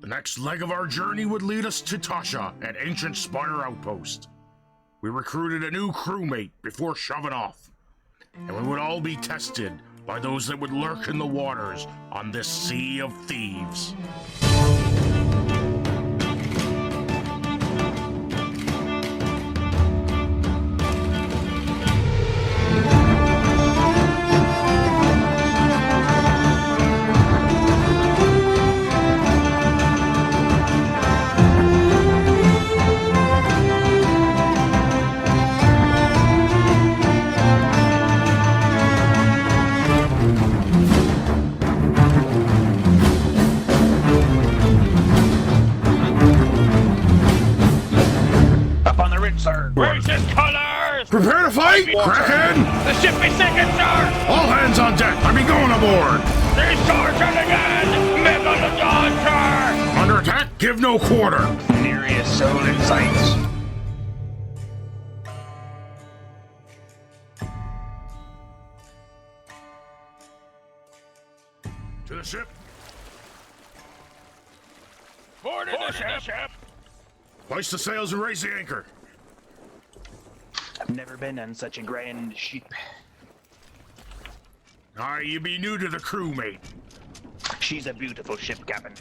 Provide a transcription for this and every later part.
next leg of our journey would lead us to Tasha at Ancient Spire Outpost. We recruited a new crewmate before shoving off, and we would all be tested by those that would lurk in the waters on this sea of thieves. Sir. Raise his colors! Prepare to fight! Kraken! The ship is sinking, sir! All hands on deck! I be going aboard! These tortured again! Megalodon, sir! Under attack, give no quarter! Nearest soul in sight. To the ship! Board in the ship! Hoist the sails and raise the anchor! I've never been on such a grand ship. Aye, you be new to the crew, mate. She's a beautiful ship, Captain.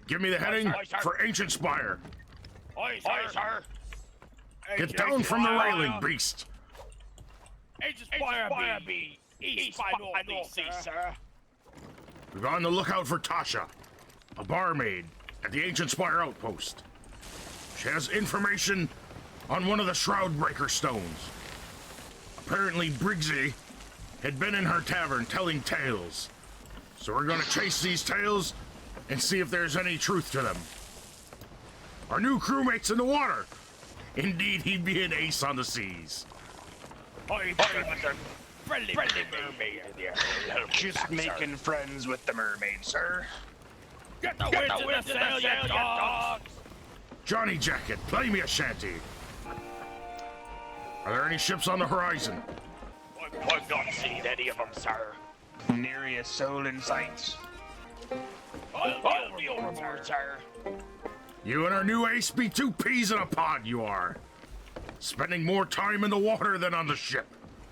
Give me the heading for Ancient Spire. Aye, sir. Get down from the railing, beast. Ancient Spire be east by northeast, sir. We're on the lookout for Tasha, a barmaid at the Ancient Spire Outpost. She has information on one of the Shroud Breaker stones. Apparently Briggsy had been in her tavern telling tales. So we're gonna chase these tales and see if there's any truth to them. Our new crewmate's in the water. Indeed, he'd be an ace on the seas. Friendly mermaid there. Just making friends with the mermaid, sir. Get the wind to the sail, you dogs! Johnny Jacket, play me a shanty. Are there any ships on the horizon? I've not seen any of them, sir. Nearest soul in sight. I'll be overboard, sir. You and our new ace be two peas in a pod, you are. Spending more time in the water than on the ship.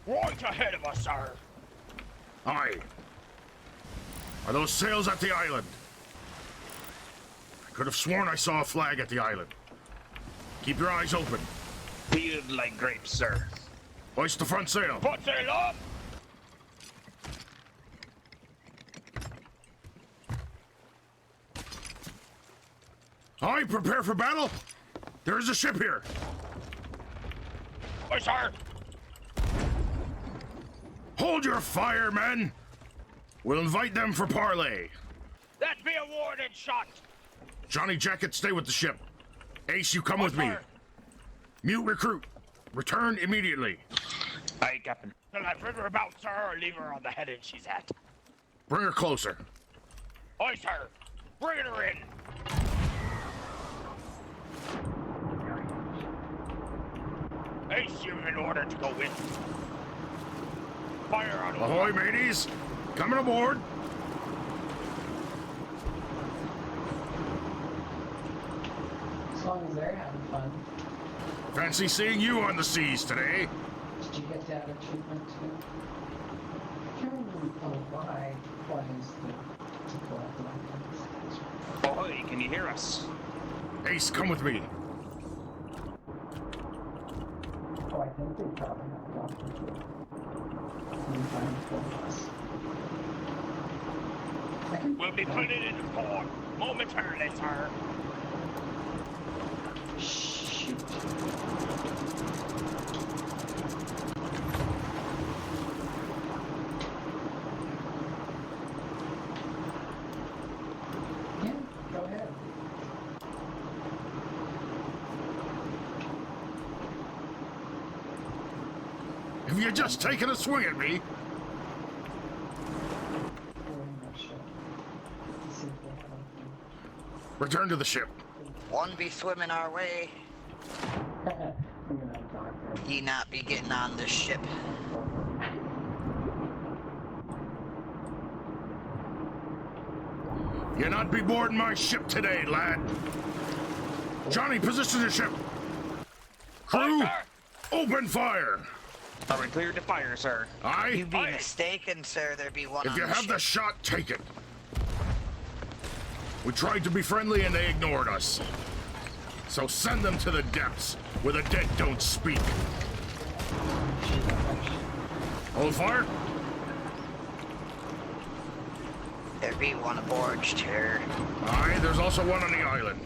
Right ahead of us, sir. Aye. Are those sails at the island? I could have sworn I saw a flag at the island. Keep your eyes open. Peeled like grapes, sir. Hoist the front sail. Put sail up! Aye, prepare for battle. There is a ship here. Aye, sir. Hold your fire, men. We'll invite them for parley. That be a warning shot. Johnny Jacket, stay with the ship. Ace, you come with me. Sir. Mute recruit. Return immediately. Aye, Captain. Shall I bring her about, sir, or leave her on the heading she's at? Bring her closer. Aye, sir. Bring her in. Ace, you're in order to go in. Fire on all. Ahoy, mateys. Coming aboard. As long as they're having fun. Fancy seeing you on the seas today. Did you get that achievement too? I can't really recall why is to collect the items. Ahoy, can you hear us? Ace, come with me. Oh, I think they probably have lost it too. We'll be putting it in port momentarily, sir. Shoot. Yeah, go ahead. Have you just taken a swing at me? Return to the ship. One be swimming our way. Ye not be getting on this ship. You not be boarding my ship today, lad. Johnny, position the ship. Crew, Aye, sir. open fire. Are we cleared to fire, sir? Aye. You'd be Aye. mistaken, sir. There be one If on you the have the ship. shot, take it. We tried to be friendly and they ignored us. So send them to the depths where the dead don't speak. Hold fire. There be one aboard, sir. Aye, there's also one on the island.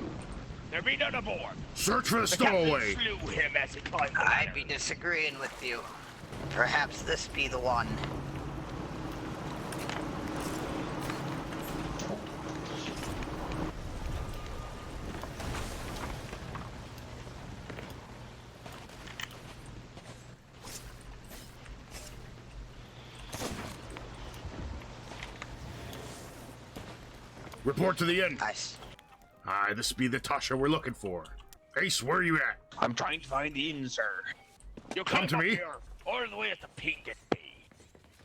There be none aboard. Search for the The captain stowaway. slew him as he climbed the I'd ladder. be disagreeing with you. Perhaps this be the one. Report to the inn. Nice. Aye, this be the Tasha we're looking for. Ace, where are you at? I'm trying to find the inn, sir. You Come to up me. Here, all the way at the peak at B.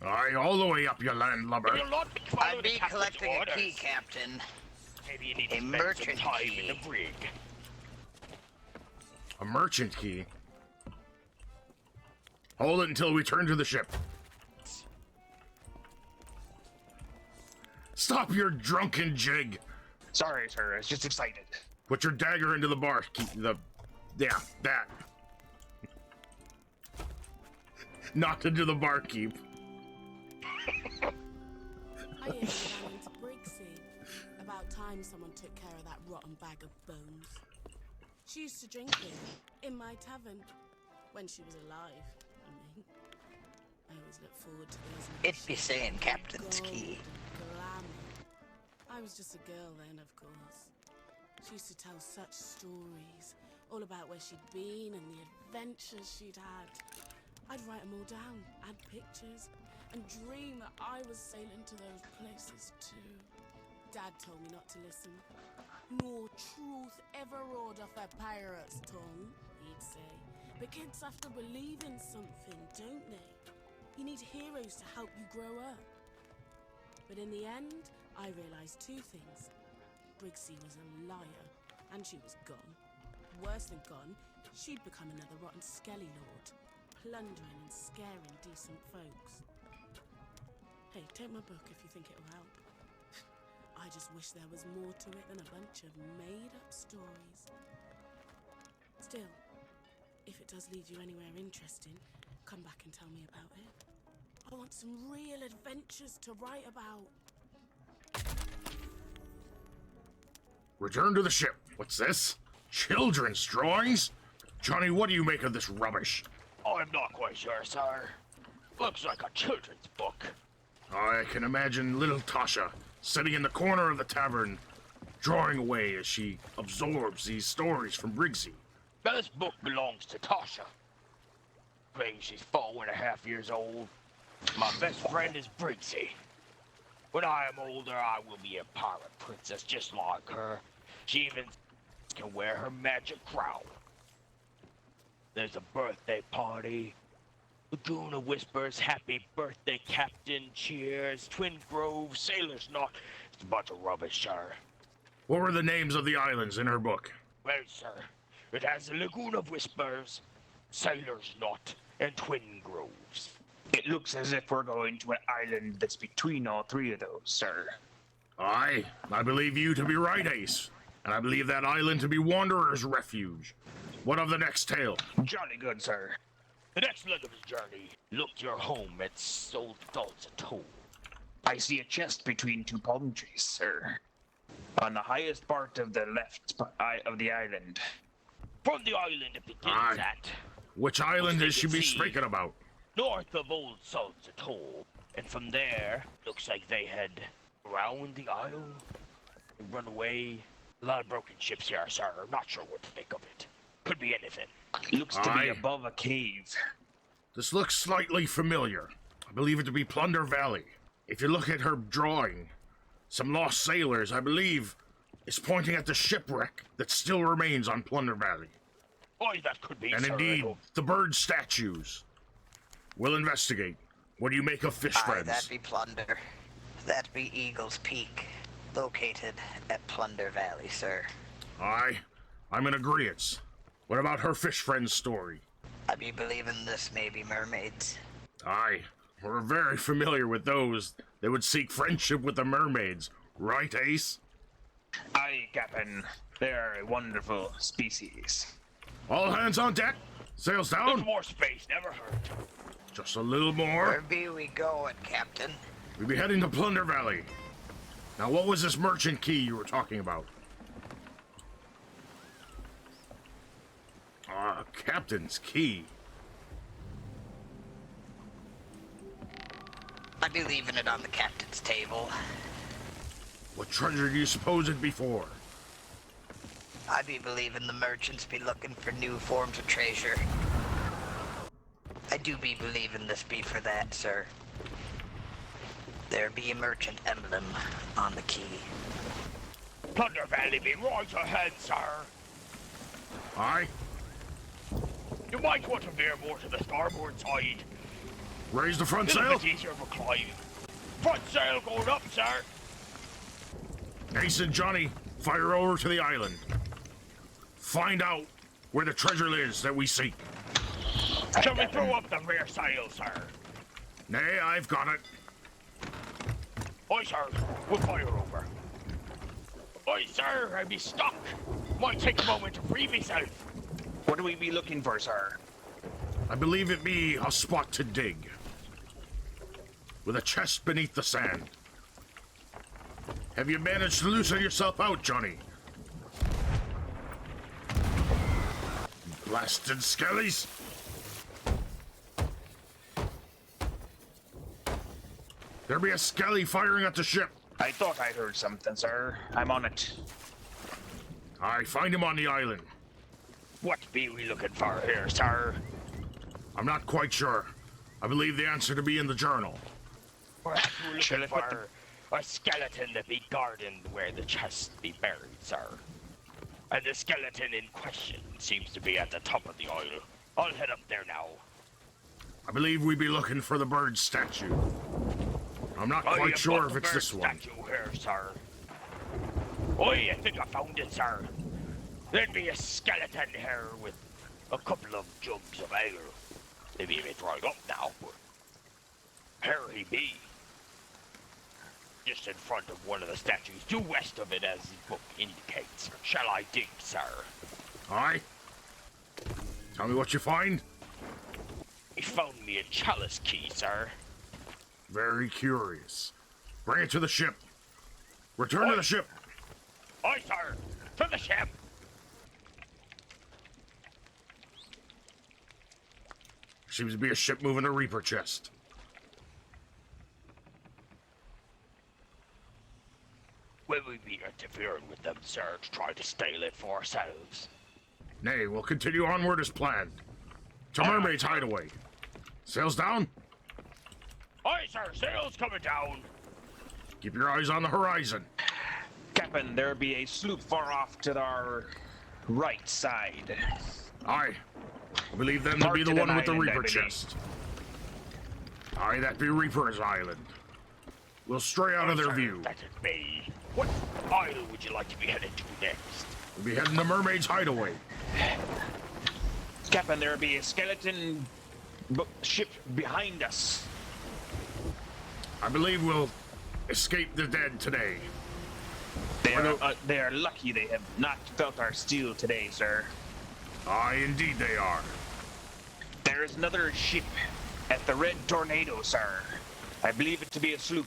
Aye, all the way up, you landlubber. You'll not be following I'd the be captain's collecting orders. a key, Captain. Maybe you need A to spend some merchant time key. in the brig. A merchant key. Hold it until we turn to the ship. Stop your drunken jig. Sorry, sir. I was just excited. Put your dagger into the bar. Yeah, that. Not into the barkeep. I hear you ran into Briggsy. About time someone took care of that rotten bag of bones. She used to drink here, in my tavern, when she was alive, I mean. I always look forward to those nights. It be saying Captain's Gold key. and glamour. I was just a girl then, of course. She used to tell such stories, all about where she'd been and the adventures she'd had. I'd write them all down, add pictures, and dream that I was sailing to those places too. Dad told me not to listen. Nor truth ever roared off a pirate's tongue, he'd say. But kids have to believe in something, don't they? You need heroes to help you grow up. But in the end, I realised two things. Briggsy was a liar, and she was gone. Worse than gone, she'd become another rotten skelly lord, plundering and scaring decent folks. Hey, take my book if you think it'll help. I just wish there was more to it than a bunch of made-up stories. Still, if it does lead you anywhere interesting, come back and tell me about it. I want some real adventures to write about. Return to the ship. What's this? Children's drawings? Johnny, what do you make of this rubbish? I'm not quite sure, sir. Looks like a children's book. I can imagine little Tasha sitting in the corner of the tavern, drawing away as she absorbs these stories from Briggsy. Now, this book belongs to Tasha. Claims she's 4.5 years old. My best friend is Briggsy. When I am older, I will be a pirate princess just like her. She even can wear her magic crown. There's a birthday party. Laguna whispers, happy birthday, Captain, cheers, Twin Grove, Sailor's Knot. It's a bunch of rubbish, sir. What were the names of the islands in her book? Well, sir, it has the Laguna Whispers, Sailor's Knot, and Twin Groves. It looks as if we're going to an island that's between all three of those, sir. Aye, I believe you to be right, Ace. And I believe that island to be Wanderer's Refuge. What of the next tale? Jolly good, sir. The next leg of his journey, look to your home at Storyteller. I see a chest between two palm trees, sir. On the highest part of the left of the island. From the island it begins Aye. at, Which island is she be See. speaking about? north of Old Salt's Atoll. And from there, looks like they head around the isle and run away. A lot of broken ships here, sir. I'm not sure what to think of it. Could be anything. Looks to Aye. be above a cave. This looks slightly familiar. I believe it to be Plunder Valley. If you look at her drawing, some lost sailors, I believe, is pointing at the shipwreck that still remains on Plunder Valley. Why, that could be, And sir. indeed, the bird statues. We'll investigate. What do you make of fish Aye, friends? that'd be plunder. That'd be Eagle's Peak. located at Plunder Valley, sir. Aye, I'm in agreeance. What about her fish friend's story? I be believing this may be mermaids. Aye, we're very familiar with those. They would seek friendship with the mermaids, right, Ace? Aye, Captain. They're a wonderful species. All hands on deck. Sails Little down. more space never hurt. Just a little more. Where be we going, Captain? We'll be heading to Plunder Valley. Now, what was this merchant key you were talking about? Captain's key. I be leaving it on the captain's table. What treasure do you suppose it be for? I be believing the merchants be looking for new forms of treasure. I do be believing this be for that, sir. There be a merchant emblem on the key. Plunder Valley be right ahead, sir. Aye. You might want to veer more to the starboard side. Raise the front Little sail. bit easier of a climb. Front sail going up, sir. Ace and Johnny, fire over to the island. Find out where the treasure is that we seek. Shall we throw up the rear sail, sir? Nay, I've got it. Aye, sir. We'll fire over. Aye, sir. I be stuck. Might take a moment to free myself. What do we be looking for, sir? I believe it be a spot to dig. With a chest beneath the sand. Have you managed to loosen yourself out, Johnny? Blasted skellies! There be a skelly firing at the ship. I thought I heard something, sir. I'm on it. I find him on the island. What be we looking for here, sir? I'm not quite sure. I believe the answer to be in the journal. Perhaps we're Shall looking I put for a skeleton that be guarding where the chest be buried, sir. And the skeleton in question seems to be at the top of the isle. I'll head up there now. I believe we be looking for the bird statue. I'm not Oh, quite you sure got if the it's bird this one. statue here, sir. Oh, I think I found it, sir. There'd be a skeleton here with a couple of jugs of ale. They be a bit dried up now, but here he be. Just in front of one of the statues, due west of it as the book indicates. Shall I dig, sir? Aye. Tell me what you find. He found me a chalice key, sir. Very curious. Bring it to the ship. Return to the ship. Aye, sir. To the ship. Seems to be a ship moving a reaper chest. Will we be interfering with them, sir, to try to steal it for ourselves? Nay, we'll continue onward as planned. To Mermaid's Hideaway. Sails down. Aye, sir. Sails coming down. Keep your eyes on the horizon. Captain, there be a sloop far off to our right side. Aye. I believe them to be Marked the an one with the island, I reaper believe. chest. Aye, that be Reaper's Island. We'll stray out of their Sir, view. that it be. What isle would you like to be headed to next? We'll be heading to Mermaid's Hideaway. Captain, there be a skeleton ship behind us. I believe we'll escape the dead today. They are lucky they have not felt our steel today, sir. Aye, indeed they are. There is another ship at the Red Tornado, sir. I believe it to be a sloop.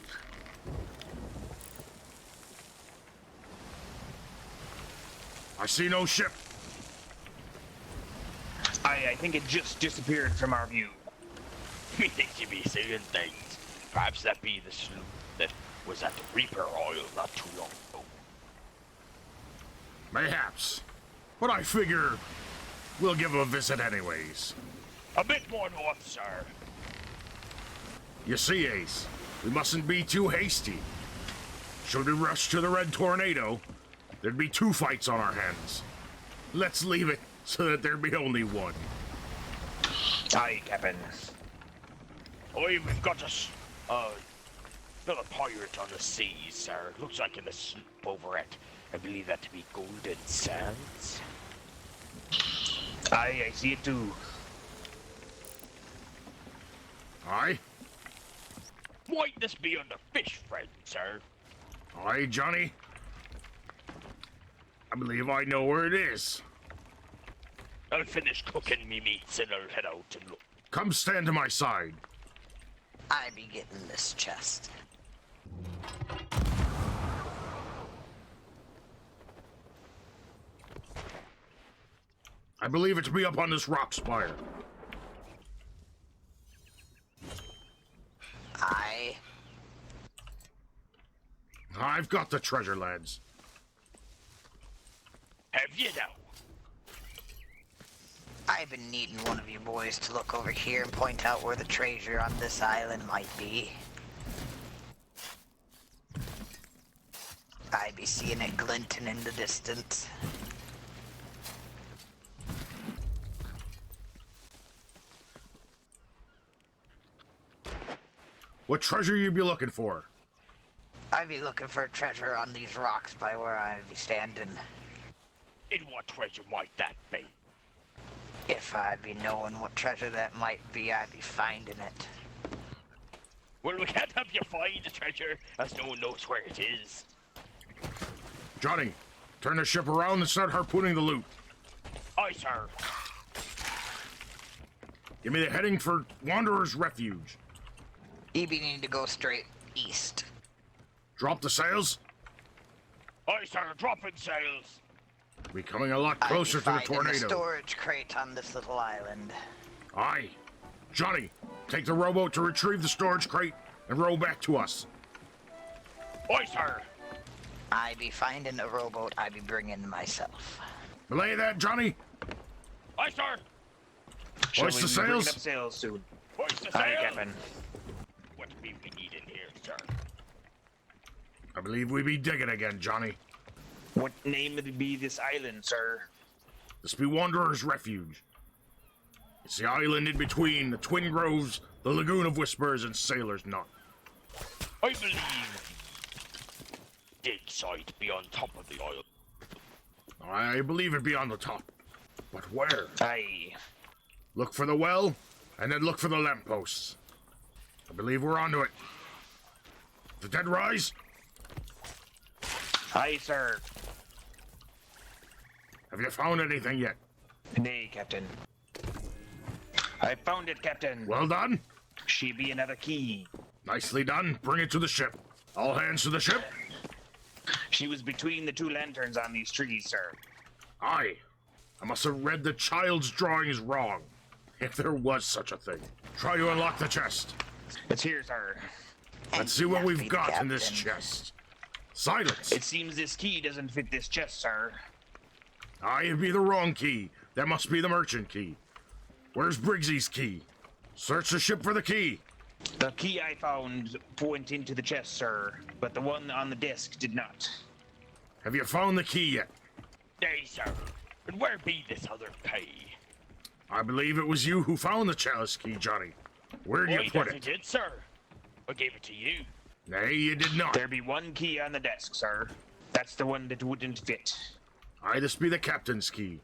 I see no ship. I think it just disappeared from our view. Methinks you be seeing things. Perhaps that be the sloop that was at the Reaper Isle not too long ago. Mayhaps. But I figure we'll give 'em a visit anyways. A bit more north, sir. You see, Ace, we mustn't be too hasty. Should we rush to the Red Tornado, there'd be 2 fights on our hands. Let's leave it so that there be only one. Aye, Captain. Oh, we've got a Another pirate on the seas, sir. Looks like in the sloop over it. I believe that to be Golden Sands. Aye, I see it too. Aye? Might this be on the fish friend, sir? Aye, Johnny? I believe I know where it is. I'll finish cooking me meats and I'll head out and look. Come stand to my side. I be getting this chest. I believe it to be up on this rock spire. I've got the treasure, lads. Have you now? I've been needing one of you boys to look over here and point out where the treasure on this island might be. I be seeing it glinting in the distance. What treasure you be looking for? I be looking for treasure on these rocks by where I be standing. In what treasure might that be? If I be knowing what treasure that might be, I be finding it. Well, we can't have you find the treasure, as no one knows where it is. Johnny, turn the ship around and start harpooning the loot. Aye, sir. Give me the heading for Wanderer's Refuge. You be needing to go straight east. Drop the sails. Aye, sir. Dropping sails. We're coming a lot closer to the tornado. The storage crate on this little island. Aye. Johnny, take the rowboat to retrieve the storage crate and row back to us. Aye, sir. I be finding a rowboat I be bringing myself. Belay that, Johnny. Aye, sir. Hoist the Bringing sails. up sails soon. Hoist the Aye, sails. Captain. What do we need in here, sir? I believe we be digging again, Johnny. What name would be this island, sir? This be Wanderer's Refuge. It's the island in between the Twin Groves, the Lagoon of Whispers, and Sailor's Knot. I believe the dig site be on top of the island. I believe it be on the top. But where? Aye. Look for the well, and then look for the lampposts. I believe we're onto it. The dead rise? Aye, sir. Have you found anything yet? Nay, Captain. I found it, Captain. Well done. She be another key. Nicely done. Bring it to the ship. All hands to the ship. She was between the two lanterns on these trees, sir. Aye. I must have read the child's drawings wrong. If there was such a thing. Try to unlock the chest. It's here, sir. Let's see what we've got in this chest. Silence. It seems this key doesn't fit this chest, sir. Aye, it'd be the wrong key. That must be the merchant key. Where's Briggsy's key? Search the ship for the key. The key I found went into the chest, sir, but the one on the desk did not. Have you found the key yet? Nay, sir. And where be this other key? I believe it was you who found the chalice key, Johnny. Where did you put I it? did, sir. I gave it to you. Nay, you did not. There be one key on the desk, sir. That's the one that wouldn't fit. Aye, this be the captain's key.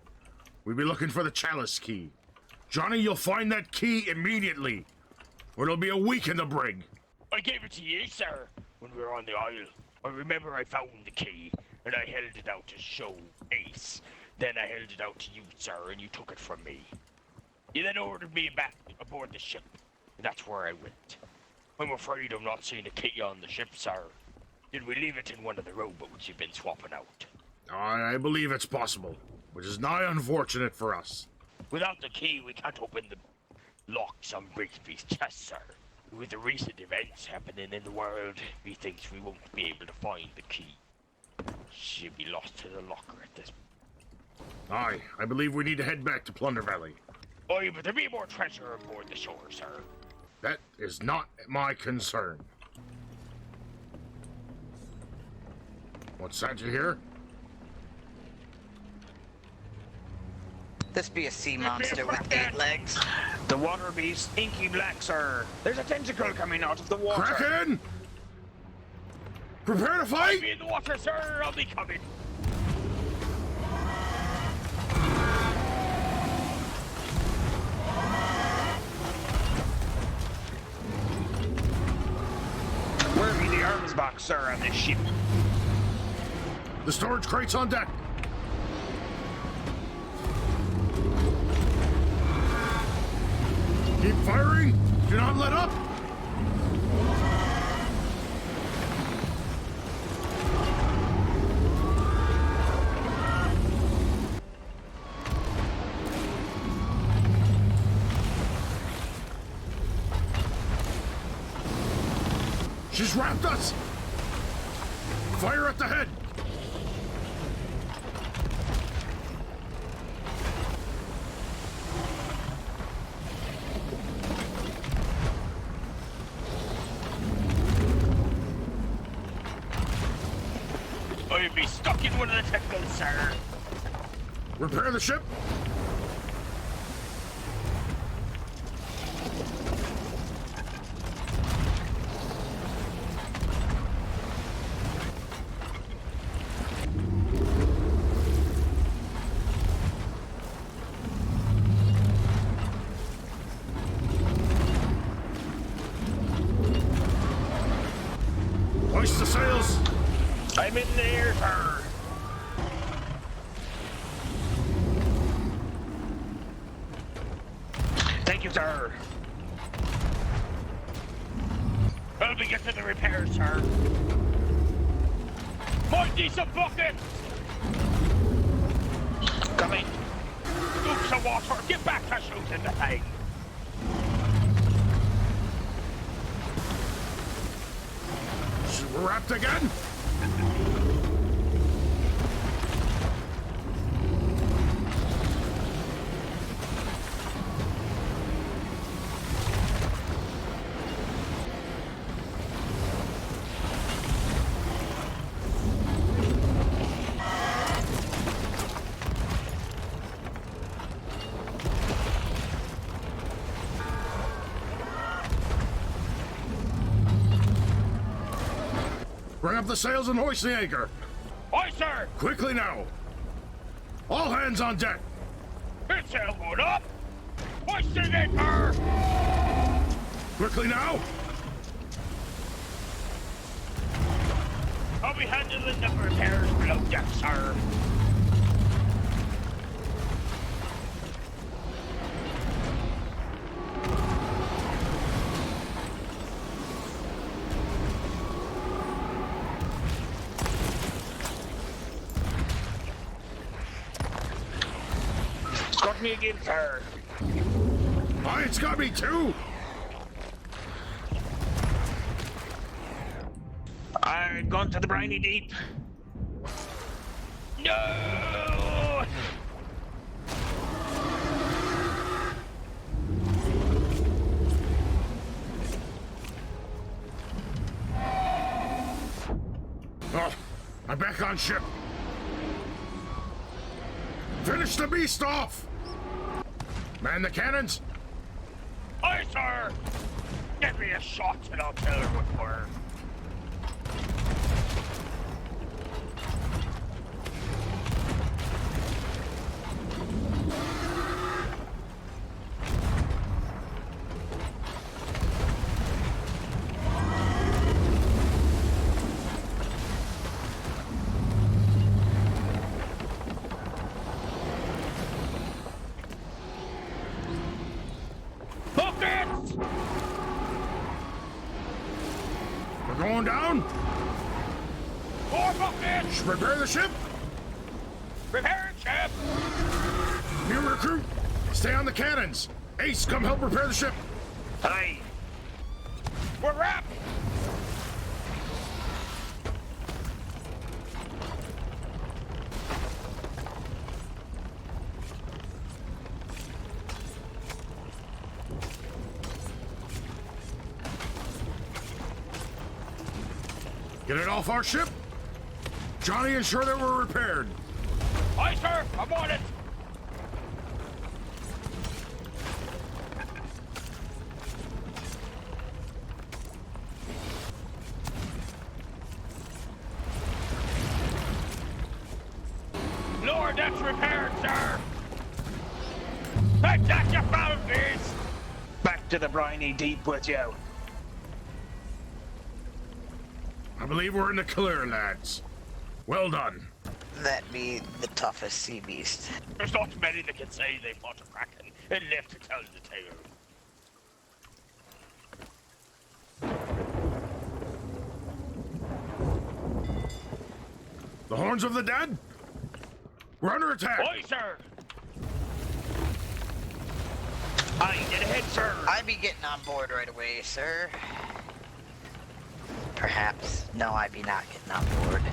We be looking for the chalice key. Johnny, you'll find that key immediately, or it'll be a week in the brig. I gave it to you, sir, when we were on the isle. I remember I found the key, and I held it out to show Ace. Then I held it out to you, sir, and you took it from me. You then ordered me back aboard the ship, and that's where I went. I'm afraid I'm not seeing the key on the ship, sir. Did we leave it in one of the rowboats you've been swapping out? I believe it's possible, which is nigh unfortunate for us. Without the key, we can't open the locks on Brigsby's chest, sir. With the recent events happening in the world, methinks we won't be able to find the key. She'll be lost to the locker at this point. Aye, I believe we need to head back to Plunder Valley. Oh, but there be more treasure aboard the shore, sir. That is not my concern. What's that you hear? This be a sea monster with 8 legs. The water beast, inky black, sir. There's a tentacle coming out of the water. Kraken! Prepare to fight! Be in the water, sir. I'll be coming. Where be the arms box, sir, on this ship? The storage crate's on deck. Keep firing. Do not let up. She's wrapped us. Fire at the head. I'll be stuck in one of the tentacles, sir. Repair the ship. Hoist the sails. I'm in there, sir. Thank you, sir. I'll be getting the repairs, sir. Might need some buckets. Coming. Scoops of water. Get back to shooting the thing. We're wrapped again. Bring up the sails and hoist the anchor. Aye, sir. Quickly now. All hands on deck. Head sail going up. Hoisting anchor. Quickly now. I'll be handling the repairs below deck, sir. Got me again, sir. Aye, it's got me too. I've gone to the briny deep. No! Oh, I'm back on ship. Finish the beast off. Man the cannons. Aye, sir. Give me a shot and I'll tell her what for. Buckets! We're going down. More buckets! Repair the ship. Repair ship! New recruit, stay on the cannons. Ace, come help repair the ship. Aye. We're wrapped! Get it off our ship. Johnny, ensure that we're repaired. Aye, sir. I'm on it. deck's repaired, sir! Hey, that's your bounties! Back to the briny deep with you. I believe we're in the clear, lads. Well done. That be the toughest sea beast. There's not many that can say they fought a kraken and live to tell the tale. The horns of the dead? We're under attack. Aye, sir! Aye, get ahead, sir! I be getting on board right away, sir. Perhaps. No, I be not getting on board.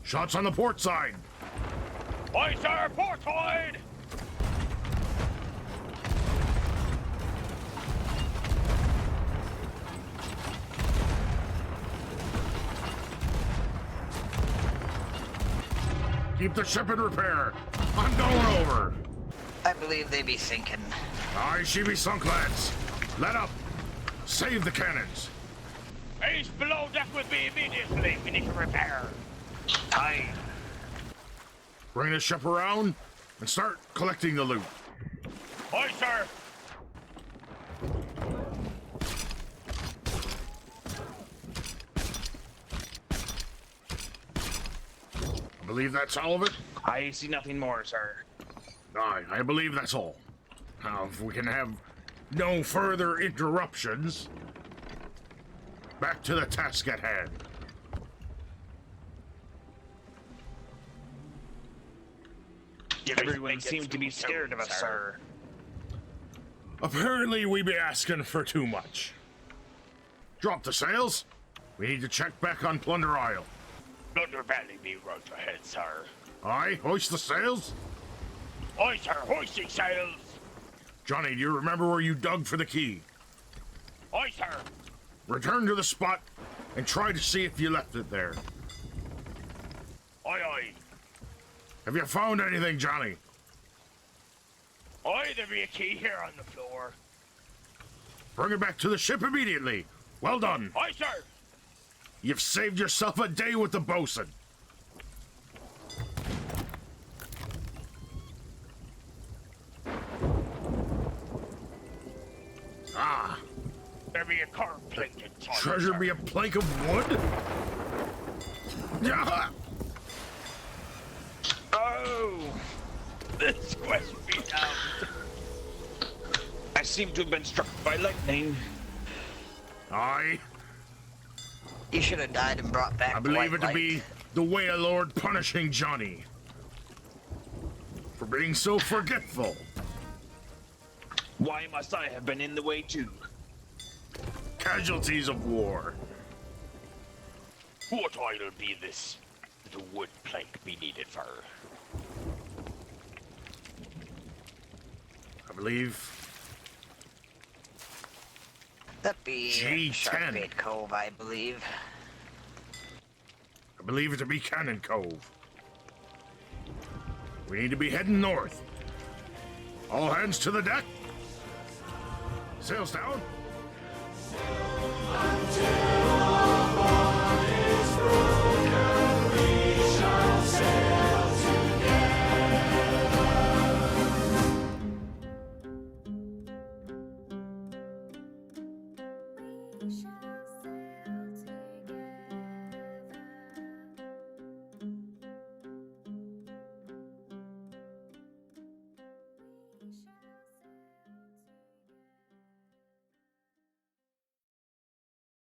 Shots on the port side. Aye, sir! Port side! Keep the ship in repair. I'm going over. I believe they be sinking. Aye, she be sunk, lads. Let up. Save the cannons. Ace below deck with me immediately. We need to repair. Aye. Bring the ship around and start collecting the loot. Aye, sir! I believe that's all of it. I see nothing more, sir. Aye, I believe that's all. Now, if we can have no further interruptions, back to the task at hand. Everyone seemed to be scared of us, sir. Apparently, we be asking for too much. Drop the sails. We need to check back on Plunder Isle. Thunder Valley be right ahead, sir. Aye, hoist the sails. Aye, sir, hoisting sails! Johnny, do you remember where you dug for the key? Aye, sir! Return to the spot and try to see if you left it there. Aye, aye. Have you found anything, Johnny? Aye, there be a key here on the floor. Bring it back to the ship immediately. Well done. Aye, sir! You've saved yourself a day with the bosun. Ah, There be a car plate inside. treasure sir. be a plank of wood? Yeah. Oh! This quest be down. I seem to have been struck by lightning. Aye, You should have died and brought back I the believe white it to light. be the Whale Lord punishing Johnny for being so forgetful. Why must I have been in the way too? Casualties of war. What idle be this little wood plank be needed for? I believe That be G10. Sharkbait Cove, I believe. it to be Cannon Cove. We need to be heading north. All hands to the deck. Sails down. We shall